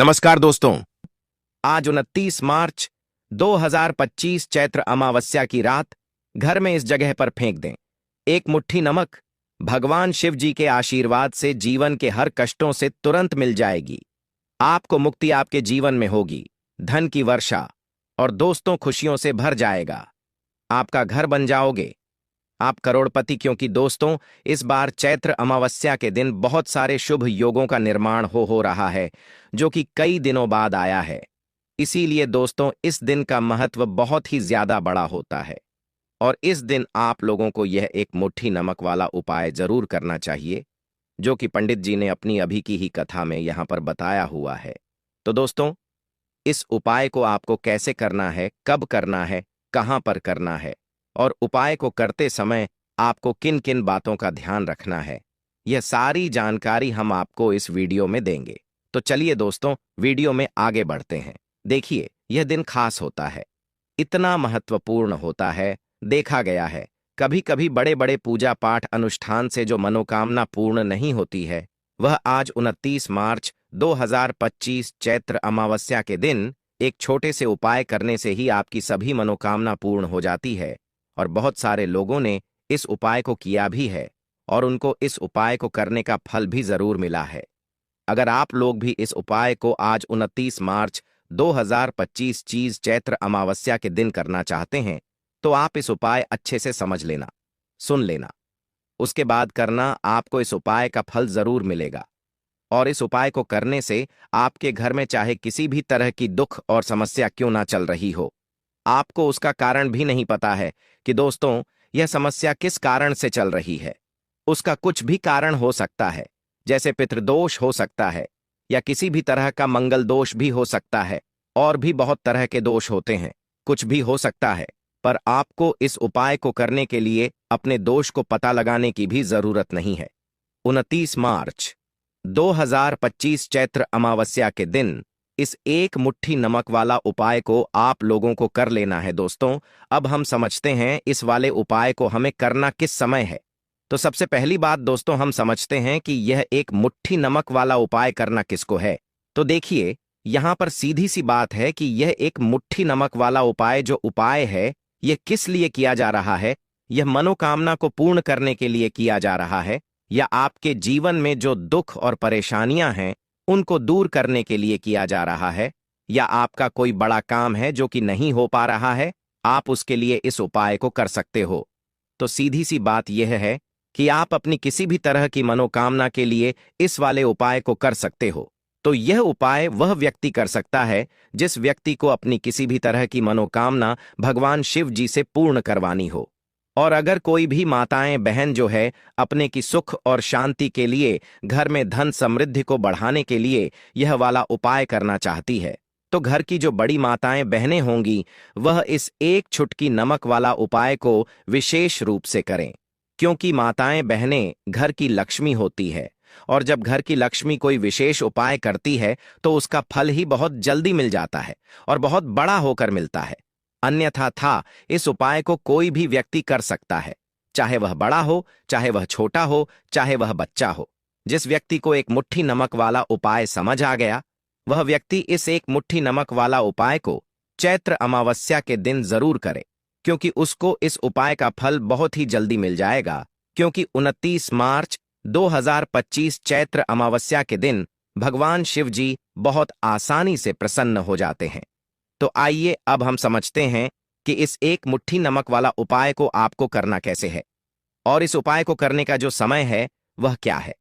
नमस्कार दोस्तों। आज 29 मार्च 2025 चैत्र अमावस्या की रात घर में इस जगह पर फेंक दें एक मुट्ठी नमक। भगवान शिव जी के आशीर्वाद से जीवन के हर कष्टों से तुरंत मिल जाएगी। आपको मुक्ति आपके जीवन में होगी, धन की वर्षा और दोस्तों खुशियों से भर जाएगा। आपका घर बन जाओगे, आप करोड़पति। क्योंकि दोस्तों, इस बार चैत्र अमावस्या के दिन बहुत सारे शुभ योगों का निर्माण हो रहा है, जो कि कई दिनों बाद आया है। इसीलिए दोस्तों, इस दिन का महत्व बहुत ही ज्यादा बड़ा होता है और इस दिन आप लोगों को यह एक मुट्ठी नमक वाला उपाय जरूर करना चाहिए, जो कि पंडित जी ने अपनी अभी की ही कथा में यहां पर बताया हुआ है। तो दोस्तों, इस उपाय को आपको कैसे करना है, कब करना है, कहां पर करना है और उपाय को करते समय आपको किन किन बातों का ध्यान रखना है, यह सारी जानकारी हम आपको इस वीडियो में देंगे। तो चलिए दोस्तों, वीडियो में आगे बढ़ते हैं। देखिए, यह दिन खास होता है, इतना महत्वपूर्ण होता है। देखा गया है, कभी कभी बड़े बड़े पूजा पाठ अनुष्ठान से जो मनोकामना पूर्ण नहीं होती है, वह आज 29 मार्च 2025 चैत्र अमावस्या के दिन एक छोटे से उपाय करने से ही आपकी सभी मनोकामना पूर्ण हो जाती है। और बहुत सारे लोगों ने इस उपाय को किया भी है और उनको इस उपाय को करने का फल भी जरूर मिला है। अगर आप लोग भी इस उपाय को आज 29 मार्च 2025 चीज चैत्र अमावस्या के दिन करना चाहते हैं, तो आप इस उपाय अच्छे से समझ लेना, सुन लेना, उसके बाद करना। आपको इस उपाय का फल जरूर मिलेगा और इस उपाय को करने से आपके घर में चाहे किसी भी तरह की दुख और समस्या क्यों ना चल रही हो, आपको उसका कारण भी नहीं पता है कि दोस्तों यह समस्या किस कारण से चल रही है। उसका कुछ भी कारण हो सकता है, जैसे पितृदोष हो सकता है या किसी भी तरह का मंगल दोष भी हो सकता है, और भी बहुत तरह के दोष होते हैं, कुछ भी हो सकता है। पर आपको इस उपाय को करने के लिए अपने दोष को पता लगाने की भी जरूरत नहीं है। 29 मार्च 2025 चैत्र अमावस्या के दिन इस एक मुट्ठी नमक वाला उपाय को आप लोगों को कर लेना है। दोस्तों, अब हम समझते हैं इस वाले उपाय को हमें करना किस समय है। तो सबसे पहली बात दोस्तों, हम समझते हैं कि यह एक मुट्ठी नमक वाला उपाय करना किसको है। तो देखिए, यहां पर सीधी सी बात है कि यह एक मुट्ठी नमक वाला उपाय जो उपाय है, यह किस लिए किया जा रहा है। यह मनोकामना को पूर्ण करने के लिए किया जा रहा है, या आपके जीवन में जो दुख और परेशानियां हैं उनको दूर करने के लिए किया जा रहा है, या आपका कोई बड़ा काम है जो कि नहीं हो पा रहा है, आप उसके लिए इस उपाय को कर सकते हो। तो सीधी सी बात यह है कि आप अपनी किसी भी तरह की मनोकामना के लिए इस वाले उपाय को कर सकते हो। तो यह उपाय वह व्यक्ति कर सकता है जिस व्यक्ति को अपनी किसी भी तरह की मनोकामना भगवान शिव जी से पूर्ण करवानी हो। और अगर कोई भी माताएं बहन जो है अपने की सुख और शांति के लिए, घर में धन समृद्धि को बढ़ाने के लिए यह वाला उपाय करना चाहती है, तो घर की जो बड़ी माताएं बहनें होंगी, वह इस एक चुटकी नमक वाला उपाय को विशेष रूप से करें। क्योंकि माताएं बहनें घर की लक्ष्मी होती है, और जब घर की लक्ष्मी कोई विशेष उपाय करती है तो उसका फल ही बहुत जल्दी मिल जाता है और बहुत बड़ा होकर मिलता है। अन्यथा इस उपाय को कोई भी व्यक्ति कर सकता है, चाहे वह बड़ा हो, चाहे वह छोटा हो, चाहे वह बच्चा हो। जिस व्यक्ति को एक मुट्ठी नमक वाला उपाय समझ आ गया, वह व्यक्ति इस एक मुट्ठी नमक वाला उपाय को चैत्र अमावस्या के दिन जरूर करे, क्योंकि उसको इस उपाय का फल बहुत ही जल्दी मिल जाएगा। क्योंकि 29 मार्च 2025 चैत्र अमावस्या के दिन भगवान शिव जी बहुत आसानी से प्रसन्न हो जाते हैं। तो आइए अब हम समझते हैं कि इस एक मुट्ठी नमक वाला उपाय को आपको करना कैसे है और इस उपाय को करने का जो समय है वह क्या है।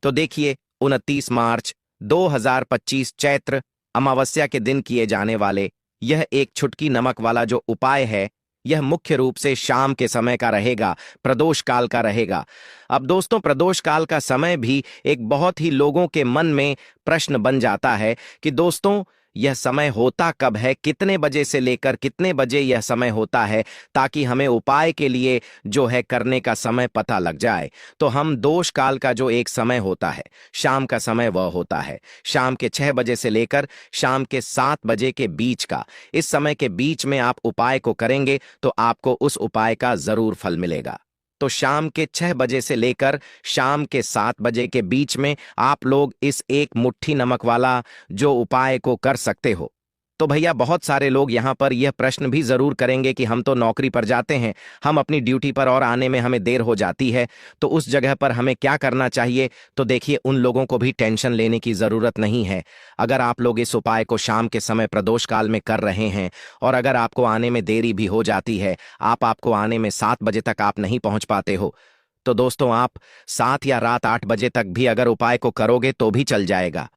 तो देखिए, 29 मार्च 2025 चैत्र अमावस्या के दिन किए जाने वाले यह एक चुटकी नमक वाला जो उपाय है, यह मुख्य रूप से शाम के समय का रहेगा, प्रदोष काल का रहेगा। अब दोस्तों, प्रदोष काल का समय भी एक बहुत ही लोगों के मन में प्रश्न बन जाता है कि दोस्तों यह समय होता कब है, कितने बजे से लेकर कितने बजे यह समय होता है, ताकि हमें उपाय के लिए जो है करने का समय पता लग जाए। तो हम दोष काल का जो एक समय होता है, शाम का समय, वह होता है शाम के 6 बजे से लेकर शाम के 7 बजे के बीच का। इस समय के बीच में आप उपाय को करेंगे तो आपको उस उपाय का जरूर फल मिलेगा। तो शाम के 6 बजे से लेकर शाम के 7 बजे के बीच में आप लोग इस एक मुट्ठी नमक वाला जो उपाय को कर सकते हो। तो भैया बहुत सारे लोग यहाँ पर यह प्रश्न भी जरूर करेंगे कि हम तो नौकरी पर जाते हैं, हम अपनी ड्यूटी पर और आने में हमें देर हो जाती है, तो उस जगह पर हमें क्या करना चाहिए। तो देखिए, उन लोगों को भी टेंशन लेने की जरूरत नहीं है। अगर आप लोग इस उपाय को शाम के समय प्रदोष काल में कर रहे हैं और अगर आपको आने में देरी भी हो जाती है, आपको आने में 7 बजे तक आप नहीं पहुंच पाते हो, तो दोस्तों आप 7 या रात 8 बजे तक भी अगर उपाय को करोगे तो भी चल जाएगा।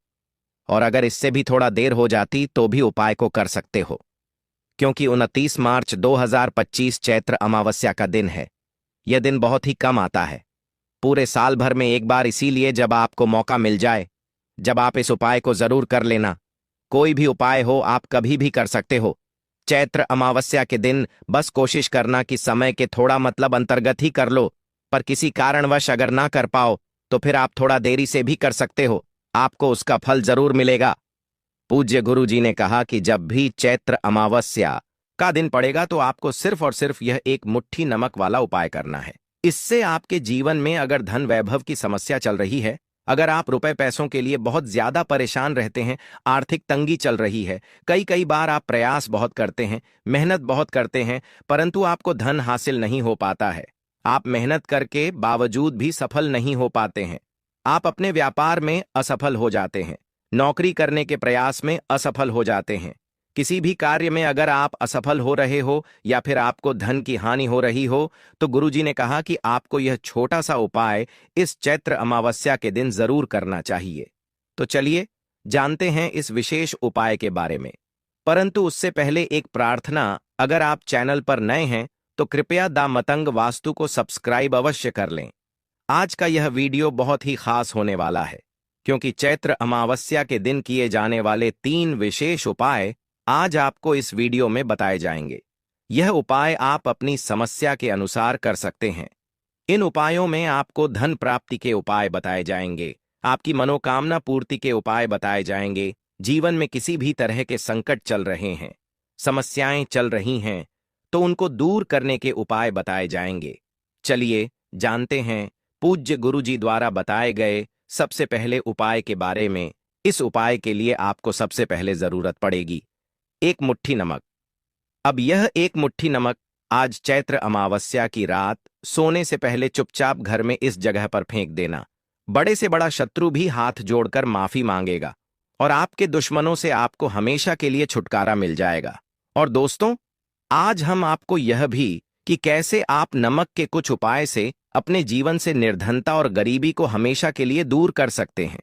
और अगर इससे भी थोड़ा देर हो जाती तो भी उपाय को कर सकते हो, क्योंकि 29 मार्च 2025 चैत्र अमावस्या का दिन है। यह दिन बहुत ही कम आता है, पूरे साल भर में एक बार, इसीलिए जब आपको मौका मिल जाए, जब आप इस उपाय को जरूर कर लेना। कोई भी उपाय हो आप कभी भी कर सकते हो। चैत्र अमावस्या के दिन बस कोशिश करना कि समय के थोड़ा अंतर्गत ही कर लो, पर किसी कारणवश अगर ना कर पाओ तो फिर आप थोड़ा देरी से भी कर सकते हो, आपको उसका फल जरूर मिलेगा। पूज्य गुरु जी ने कहा कि जब भी चैत्र अमावस्या का दिन पड़ेगा तो आपको सिर्फ और सिर्फ यह एक मुट्ठी नमक वाला उपाय करना है। इससे आपके जीवन में अगर धन वैभव की समस्या चल रही है, अगर आप रुपए पैसों के लिए बहुत ज्यादा परेशान रहते हैं, आर्थिक तंगी चल रही है, कई बार आप प्रयास बहुत करते हैं, मेहनत बहुत करते हैं, परंतु आपको धन हासिल नहीं हो पाता है, आप मेहनत करके बावजूद भी सफल नहीं हो पाते हैं, आप अपने व्यापार में असफल हो जाते हैं, नौकरी करने के प्रयास में असफल हो जाते हैं, किसी भी कार्य में अगर आप असफल हो रहे हो या फिर आपको धन की हानि हो रही हो, तो गुरुजी ने कहा कि आपको यह छोटा सा उपाय इस चैत्र अमावस्या के दिन जरूर करना चाहिए। तो चलिए जानते हैं इस विशेष उपाय के बारे में, परंतु उससे पहले एक प्रार्थना, अगर आप चैनल पर नए हैं तो कृपया द मतंग वास्तु को सब्सक्राइब अवश्य कर लें। आज का यह वीडियो बहुत ही खास होने वाला है, क्योंकि चैत्र अमावस्या के दिन किए जाने वाले 3 विशेष उपाय आज आपको इस वीडियो में बताए जाएंगे। यह उपाय आप अपनी समस्या के अनुसार कर सकते हैं। इन उपायों में आपको धन प्राप्ति के उपाय बताए जाएंगे, आपकी मनोकामना पूर्ति के उपाय बताए जाएंगे, जीवन में किसी भी तरह के संकट चल रहे हैं, समस्याएं चल रही हैं, तो उनको दूर करने के उपाय बताए जाएंगे। चलिए जानते हैं पूज्य गुरुजी द्वारा बताए गए सबसे पहले उपाय के बारे में। इस उपाय के लिए आपको सबसे पहले जरूरत पड़ेगी एक मुट्ठी नमक। अब यह एक मुट्ठी नमक आज चैत्र अमावस्या की रात सोने से पहले चुपचाप घर में इस जगह पर फेंक देना। बड़े से बड़ा शत्रु भी हाथ जोड़कर माफी मांगेगा और आपके दुश्मनों से आपको हमेशा के लिए छुटकारा मिल जाएगा। और दोस्तों, आज हम आपको यह भी कि कैसे आप नमक के कुछ उपाय से अपने जीवन से निर्धनता और गरीबी को हमेशा के लिए दूर कर सकते हैं।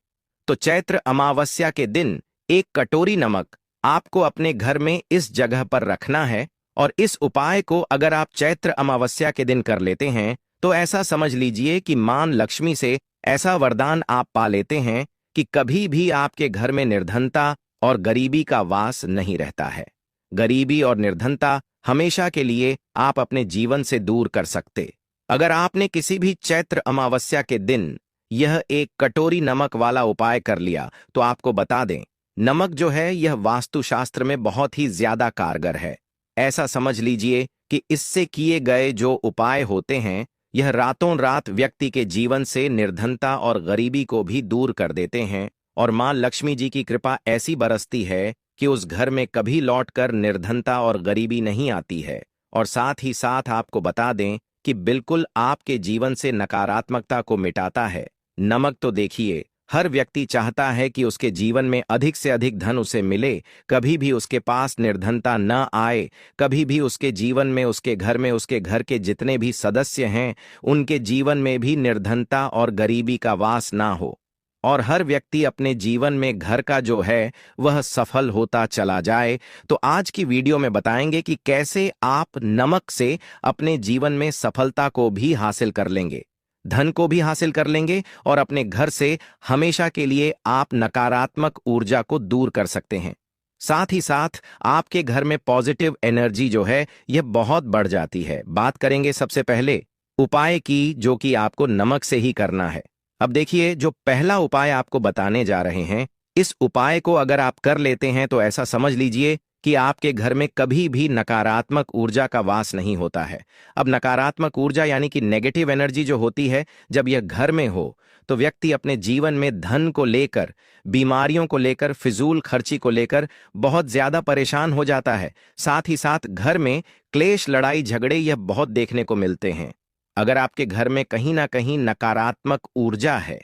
तो चैत्र अमावस्या के दिन एक कटोरी नमक आपको अपने घर में इस जगह पर रखना है, और इस उपाय को अगर आप चैत्र अमावस्या के दिन कर लेते हैं तो ऐसा समझ लीजिए कि मां लक्ष्मी से ऐसा वरदान आप पा लेते हैं कि कभी भी आपके घर में निर्धनता और गरीबी का वास नहीं रहता है। गरीबी और निर्धनता हमेशा के लिए आप अपने जीवन से दूर कर सकते। अगर आपने किसी भी चैत्र अमावस्या के दिन यह एक कटोरी नमक वाला उपाय कर लिया तो आपको बता दें, नमक जो है यह वास्तुशास्त्र में बहुत ही ज्यादा कारगर है। ऐसा समझ लीजिए कि इससे किए गए जो उपाय होते हैं यह रातों रात व्यक्ति के जीवन से निर्धनता और गरीबी को भी दूर कर देते हैं, और मां लक्ष्मी जी की कृपा ऐसी बरसती है कि उस घर में कभी लौटकर निर्धनता और गरीबी नहीं आती है। और साथ ही साथ आपको बता दें कि बिल्कुल आपके जीवन से नकारात्मकता को मिटाता है। नमक तो देखिए, हर व्यक्ति चाहता है कि उसके जीवन में अधिक से अधिक धन उसे मिले, कभी भी उसके पास निर्धनता न आए, कभी भी उसके जीवन में, उसके घर में, उसके घर के जितने भी सदस्य हैं उनके जीवन में भी निर्धनता और गरीबी का वास ना हो, और हर व्यक्ति अपने जीवन में घर का जो है वह सफल होता चला जाए। तो आज की वीडियो में बताएंगे कि कैसे आप नमक से अपने जीवन में सफलता को भी हासिल कर लेंगे, धन को भी हासिल कर लेंगे, और अपने घर से हमेशा के लिए आप नकारात्मक ऊर्जा को दूर कर सकते हैं। साथ ही साथ आपके घर में पॉजिटिव एनर्जी जो है यह बहुत बढ़ जाती है। बात करेंगे सबसे पहले उपाय की, जो कि आपको नमक से ही करना है। अब देखिए, जो पहला उपाय आपको बताने जा रहे हैं इस उपाय को अगर आप कर लेते हैं तो ऐसा समझ लीजिए कि आपके घर में कभी भी नकारात्मक ऊर्जा का वास नहीं होता है। अब नकारात्मक ऊर्जा यानी कि नेगेटिव एनर्जी जो होती है, जब यह घर में हो तो व्यक्ति अपने जीवन में धन को लेकर, बीमारियों को लेकर, फिजूल खर्ची को लेकर बहुत ज्यादा परेशान हो जाता है। साथ ही साथ घर में क्लेश, लड़ाई झगड़े यह बहुत देखने को मिलते हैं। अगर आपके घर में कहीं ना कहीं नकारात्मक ऊर्जा है,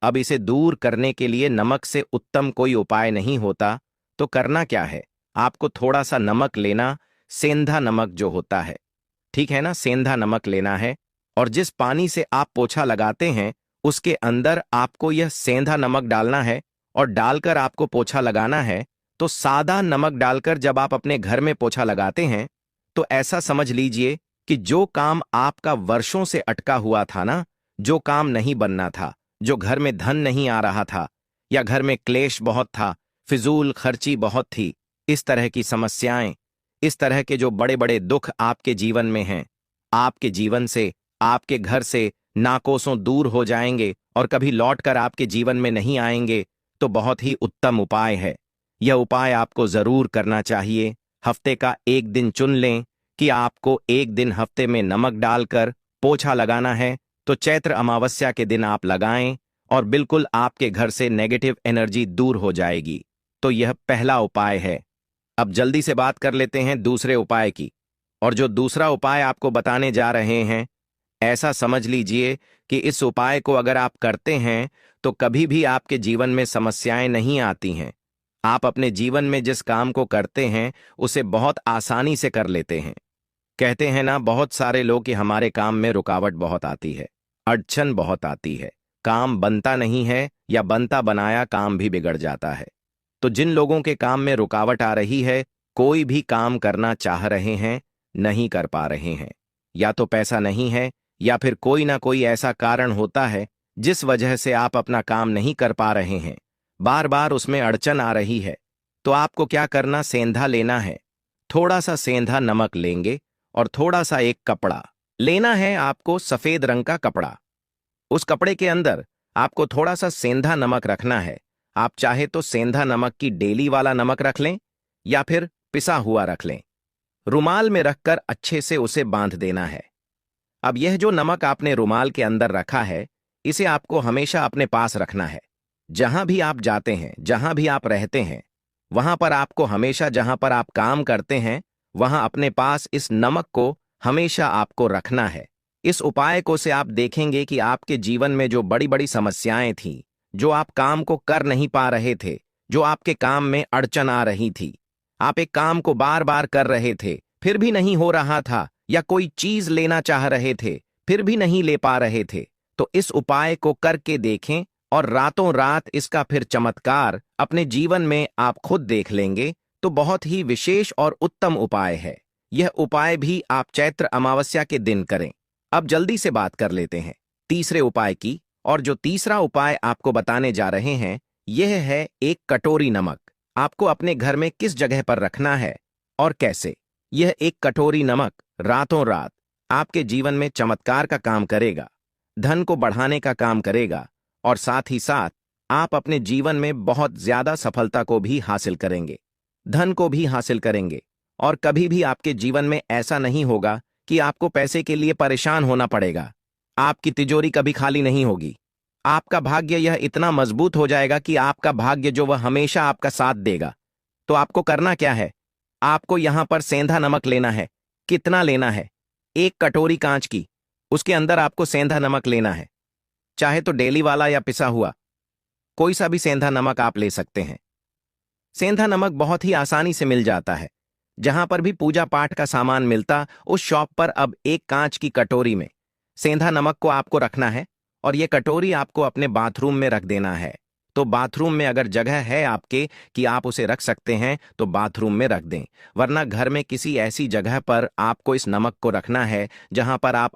अब इसे दूर करने के लिए नमक से उत्तम कोई उपाय नहीं होता। तो करना क्या है, आपको थोड़ा सा नमक लेना, सेंधा नमक जो होता है, ठीक है ना, सेंधा नमक लेना है। और जिस पानी से आप पोछा लगाते हैं उसके अंदर आपको यह सेंधा नमक डालना है और डालकर आपको पोछा लगाना है। तो सादा नमक डालकर जब आप अपने घर में पोछा लगाते हैं तो ऐसा समझ लीजिए कि जो काम आपका वर्षों से अटका हुआ था ना, जो काम नहीं बनना था, जो घर में धन नहीं आ रहा था, या घर में क्लेश बहुत था, फिजूल खर्ची बहुत थी, इस तरह की समस्याएं, इस तरह के जो बड़े बड़े दुख आपके जीवन में हैं, आपके जीवन से, आपके घर से नाकोसों दूर हो जाएंगे और कभी लौटकर आपके जीवन में नहीं आएंगे। तो बहुत ही उत्तम उपाय है। यह उपाय आपको जरूर करना चाहिए। हफ्ते का एक दिन चुन लें कि आपको एक दिन हफ्ते में नमक डालकर पोछा लगाना है। तो चैत्र अमावस्या के दिन आप लगाएं और बिल्कुल आपके घर से नेगेटिव एनर्जी दूर हो जाएगी। तो यह पहला उपाय है। अब जल्दी से बात कर लेते हैं दूसरे उपाय की। और जो दूसरा उपाय आपको बताने जा रहे हैं, ऐसा समझ लीजिए कि इस उपाय को अगर आप करते हैं तो कभी भी आपके जीवन में समस्याएं नहीं आती हैं। आप अपने जीवन में जिस काम को करते हैं उसे बहुत आसानी से कर लेते हैं। कहते हैं ना बहुत सारे लोग कि हमारे काम में रुकावट बहुत आती है, अड़चन बहुत आती है, काम बनता नहीं है या बनता बनाया काम भी बिगड़ जाता है। तो जिन लोगों के काम में रुकावट आ रही है, कोई भी काम करना चाह रहे हैं, नहीं कर पा रहे हैं, या तो पैसा नहीं है या फिर कोई ना कोई ऐसा कारण होता है जिस वजह से आप अपना काम नहीं कर पा रहे हैं, बार बार उसमें अड़चन आ रही है, तो आपको क्या करना, सेंधा लेना है। थोड़ा सा सेंधा नमक लेंगे और थोड़ा सा एक कपड़ा लेना है आपको, सफेद रंग का कपड़ा। उस कपड़े के अंदर आपको थोड़ा सा सेंधा नमक रखना है। आप चाहे तो सेंधा नमक की डेली वाला नमक रख लें या फिर पिसा हुआ रख लें। रुमाल में रखकर अच्छे से उसे बांध देना है। अब यह जो नमक आपने रुमाल के अंदर रखा है, इसे आपको हमेशा अपने पास रखना है। जहां भी आप जाते हैं, जहां भी आप रहते हैं, वहां पर आपको हमेशा, जहां पर आप काम करते हैं, वहां अपने पास इस नमक को हमेशा आपको रखना है। इस उपाय को से आप देखेंगे कि आपके जीवन में जो बड़ी बड़ी समस्याएं थीं, जो आप काम को कर नहीं पा रहे थे, जो आपके काम में अड़चन आ रही थी, आप एक काम को बार बार कर रहे थे फिर भी नहीं हो रहा था, या कोई चीज लेना चाह रहे थे फिर भी नहीं ले पा रहे थे, तो इस उपाय को करके देखें और रातों रात इसका फिर चमत्कार अपने जीवन में आप खुद देख लेंगे। तो बहुत ही विशेष और उत्तम उपाय है। यह उपाय भी आप चैत्र अमावस्या के दिन करें। अब जल्दी से बात कर लेते हैं तीसरे उपाय की। और जो तीसरा उपाय आपको बताने जा रहे हैं, यह है एक कटोरी नमक। आपको अपने घर में किस जगह पर रखना है और कैसे। यह एक कटोरी नमक रातों रात आपके जीवन में चमत्कार का काम करेगा, धन को बढ़ाने का काम करेगा, और साथ ही साथ आप अपने जीवन में बहुत ज्यादा सफलता को भी हासिल करेंगे, धन को भी हासिल करेंगे। और कभी भी आपके जीवन में ऐसा नहीं होगा कि आपको पैसे के लिए परेशान होना पड़ेगा। आपकी तिजोरी कभी खाली नहीं होगी। आपका भाग्य यह इतना मजबूत हो जाएगा कि आपका भाग्य जो वह हमेशा आपका साथ देगा। तो आपको करना क्या है, आपको यहां पर सेंधा नमक लेना है। कितना लेना है, एक कटोरी कांच की, उसके अंदर आपको सेंधा नमक लेना है। चाहे तो डेली वाला या पिसा हुआ, कोई सा भी सेंधा नमक आप ले सकते हैं। सेंधा नमक बहुत ही आसानी से मिल जाता है। जहां पर भी पूजा पाठ का सामान मिलता, उस शॉप पर अब एक कांच की कटोरी में सेंधा नमक को आपको रखना है और यह कटोरी आपको अपने बाथरूम में रख देना है। तो बाथरूम में अगर जगह है आपके कि आप उसे रख सकते हैं तो बाथरूम में रख दें, वरना घर में किसी ऐसी जगह पर आपको इस नमक को रखना है जहां पर आप